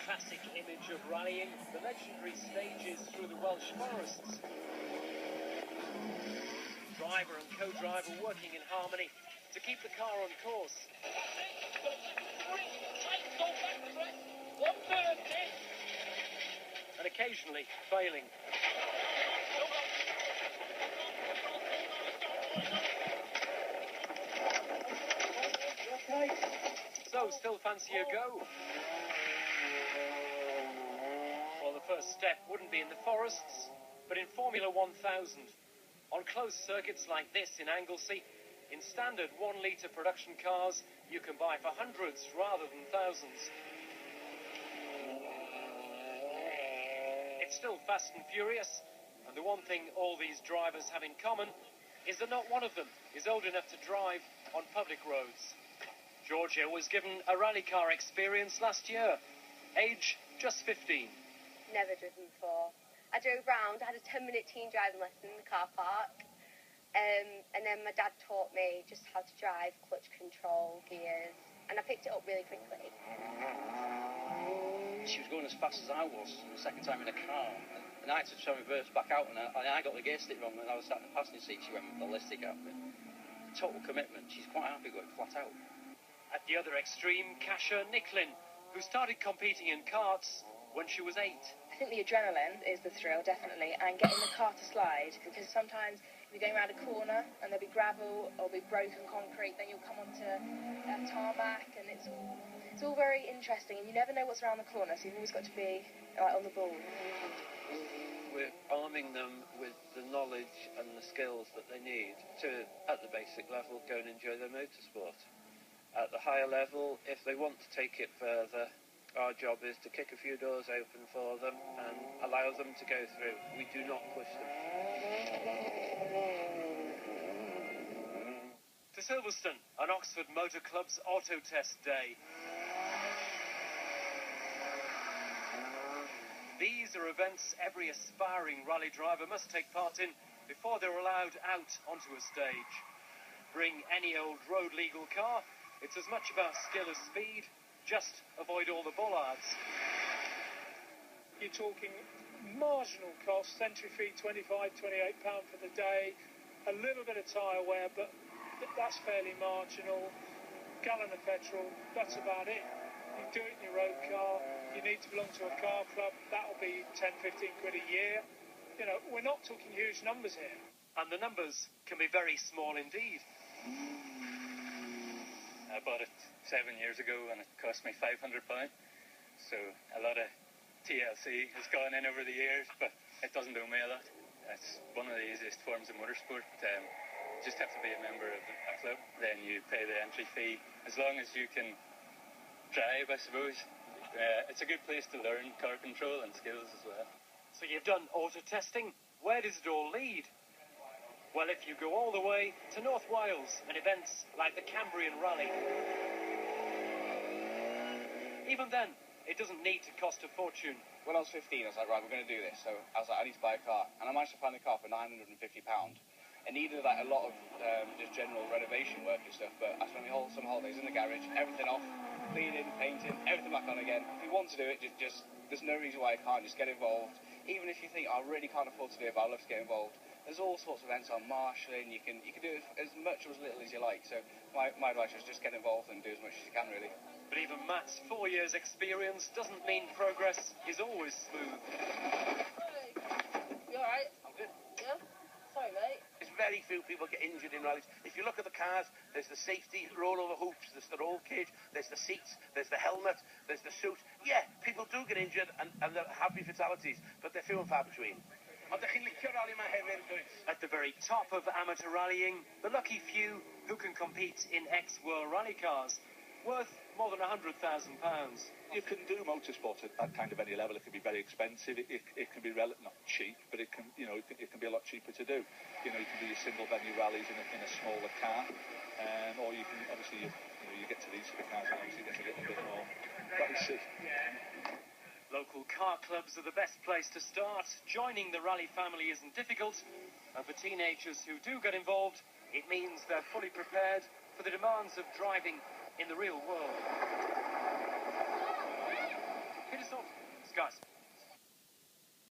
classic image of rallying, the legendary stages through the Welsh forests. Driver and co-driver working in harmony to keep the car on course. And occasionally failing. So, still fancy a go? Well, the first step wouldn't be in the forests, but in Formula 1000. On closed circuits like this in Anglesey, in standard 1-litre production cars, you can buy for hundreds rather than thousands. It's still fast and furious, and the one thing all these drivers have in common is that not one of them is old enough to drive on public roads. Georgia was given a rally car experience last year, age just 15. Never driven before. I drove round, I had a 10-minute teen driving lesson in the car park, and then my dad taught me just how to drive, clutch control, gears, and I picked it up really quickly. She was going as fast as I was the second time in a car, and I had to try and reverse back out, and I got the gear stick wrong, and I was sat in the passenger seat. She went ballistic at me. Total commitment. She's quite happy going flat out. At the other extreme, Kasia Nicklin, who started competing in karts when she was 8. I think the adrenaline is the thrill, definitely, and getting the car to slide, because sometimes if you're going around a corner and there'll be gravel or be broken concrete, then you'll come onto tarmac, and it's all very interesting, and you never know what's around the corner, so you've always got to be on the ball. We're arming them with the knowledge and the skills that they need to, at the basic level, go and enjoy their motorsport. At the higher level, if they want to take it further, our job is to kick a few doors open for them and allow them to go through. We do not push them. To Silverstone, an Oxford Motor Club's auto test day. These are events every aspiring rally driver must take part in before they're allowed out onto a stage. Bring any old road legal car. It's as much about skill as speed. Just avoid all the bollards. You're talking marginal cost, entry fee £25, £28 for the day, a little bit of tyre wear, but that's fairly marginal. Gallon of petrol, that's about it. You do it in your own car, you need to belong to a car club, that'll be 10, 15 quid a year. You know, we're not talking huge numbers here. And the numbers can be very small indeed. I bought it 7 years ago and it cost me £500, so a lot of TLC has gone in over the years, but it doesn't owe me a lot. It's one of the easiest forms of motorsport. Just have to be a member of a club, then you pay the entry fee. As long as you can drive, I suppose. It's a good place to learn car control and skills as well. So you've done auto testing. Where does it all lead? Well, if you go all the way to North Wales and events like the Cambrian Rally. Even then, it doesn't need to cost a fortune. When I was 15, I was like, right, we're going to do this. So I was like, I need to buy a car. And I managed to find a car for £950. It needed like a lot of just general renovation work and stuff, but I spent some holidays in the garage, everything off, cleaning, painting, everything back on again. If you want to do it, just there's no reason why I can't. Just get involved. Even if you think I really can't afford to do it, but I'd love to get involved. There's all sorts of events on marshalling. You can do it as much or as little as you like. So my advice is just get involved and do as much as you can, really. But even Matt's 4 years experience doesn't mean progress is always smooth. Hey, you alright? I'm good. Yeah? Sorry, mate. There's very few people get injured in rallies. If you look at the cars, there's the safety rollover hoops, there's the roll cage, there's the seats, there's the helmet, there's the suit. Yeah, people do get injured and there have been fatalities, but they're few and far between. At the very top of amateur rallying, the lucky few who can compete in ex-World Rally cars, worth more than £100,000. You can do motorsport at kind of any level. It can be very expensive. It can be not cheap, but it can it can be a lot cheaper to do. You can do your single venue rallies in a smaller car, or you can obviously you get to these sort of cars and obviously it gets a little bit more pricey. Local car clubs are the best place to start. Joining the rally family isn't difficult, and for teenagers who do get involved, it means they're fully prepared for the demands of driving in the real world. Hit us off. guys.